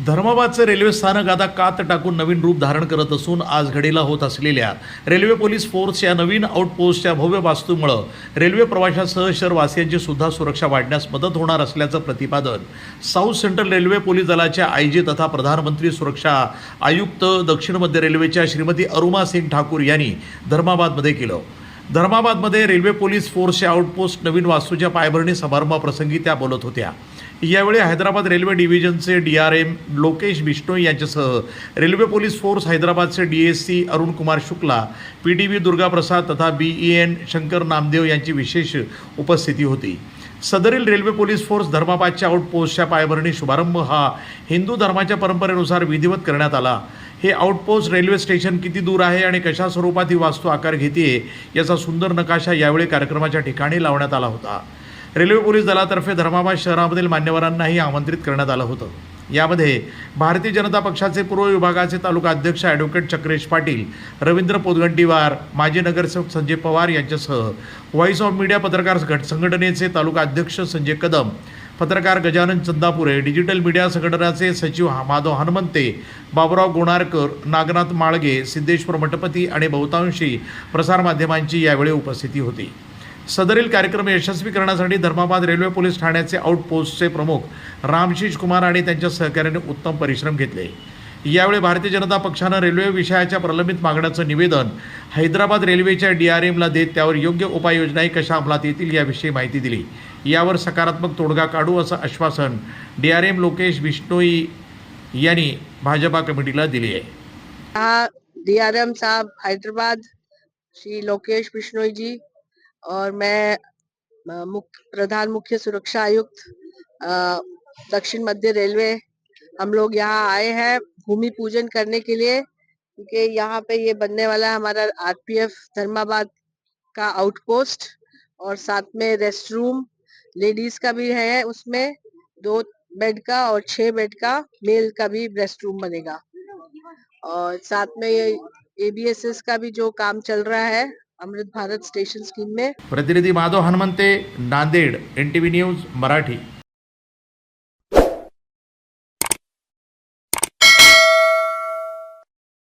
धर्माबादचे railway स्थानक आता कात टाकून नवीन रूप धारण करत असून आज घडीला होत असलेल्या रेल्वे पोलीस फोर्स या नवीन आउटपोस्टच्या भव्य वास्तूमुळं रेल्वे प्रवाशासह शहरवासियांची सुद्धा सुरक्षा वाढण्यास मदत होणार असल्याचं प्रतिपादन साऊथ सेंट्रल रेल्वे पोलीस दलाच्या आयजी तथा प्रधानमंत्री सुरक्षा आयुक्त दक्षिण मध्य रेल्वेच्या श्रीमती अरुमा सिंग ठाकूर यांनी धर्माबादमध्ये केलं. धर्माबादमध्ये रेल्वे पोलीस फोर्सचे आउटपोस्ट नवीन वास्तूच्या पायाभरणी समारंभाप्रसंगी त्या बोलत होत्या. यावेळी हैदराबाद रेल्वे डिव्हिजनचे DRM लोकेश बिश्नोई यांच्यासह रेल्वे पोलीस फोर्स हैदराबादचे DSC अरुण कुमार शुक्ला, PDV दुर्गाप्रसाद तथा BEN शंकर नामदेव यांची विशेष उपस्थिती होती. सदरील रेल्वे पोलीस फोर्स धर्माबादच्या आउटपोस्टच्या पायाभरणी शुभारंभ हा हिंदू धर्माच्या परंपरेनुसार विधिवत करण्यात आला. हे आउटपोस्ट रेल्वे स्टेशन किती दूर आहे आणि कशा स्वरूपात ही वास्तू आकार घेते याचा सुंदर नकाशा यावेळी कार्यक्रमाच्या ठिकाणी लावण्यात आला होता. रेल्वे पोलीस दलातर्फे धर्माबाद शहरामधील मान्यवरांनाही आमंत्रित करण्यात आलं होतं. यामध्ये भारतीय जनता पक्षाचे पूर्व विभागाचे तालुका अध्यक्ष ॲडव्होकेट चक्रेश पाटील, रवींद्र पोदगंटीवार, माजी नगरसेवक संजय पवार यांच्यासह व्हॉइस ऑफ मीडिया पत्रकार संघटनेचे तालुका अध्यक्ष संजय कदम, पत्रकार गजानन चंदापुरे, डिजिटल मीडिया संघटनाचे सचिव माधव हनुमंते, बाबुराव गोणारकर, नागनाथ माळगे, सिद्धेश्वर मठपती आणि बहुतांशी प्रसारमाध्यमांची यावेळी उपस्थिती होती. सदरील कार्यक्रम यशस्वी करण्यासाठी धर्माबाद रेल्वे पोलीस ठाण्याचे आउटपोस्टचे प्रमुख रामशीष कुमार आणि त्यांच्या सहकार्याने उत्तम परिश्रम घेतले. यावेळी भारतीय जनता पक्षानं रेल्वे विषयाच्या प्रलंबित मागण्याचं निवेदन हैदराबाद रेल्वेच्या DRMला देत त्यावर योग्य उपाययोजनाही कशा अंमलात येतील याविषयी माहिती दिली. यावर सकारात्मक तोडगा काढू असं आश्वासन DRM लोकेश बिश्नोई यांनी भाजपा कमिटीला दिले आहे. DRM साहब हैदराबाद श्री लोकेश बिश्नोई जी और मैं प्रधान मुख्य सुरक्षा आयुक्त दक्षिण मध्य रेलवे, हम लोग यहाँ आए हैं भूमि पूजन करने के लिए, क्योंकि यहाँ पे ये बनने वाला है हमारा RPF धर्माबाद का आउटपोस्ट और साथ में रेस्ट रूम लेडीज का भी है, उसमें 2 बेड का और 6 बेड का मेल का भी रेस्ट रूम बनेगा. और साथ में ये ABSS का भी जो काम चल रहा है अमृत भारत स्टेशन स्कीम में. प्रतिनिधी माधव हनुमंते, नांदेड, NTV न्यूज मराठी.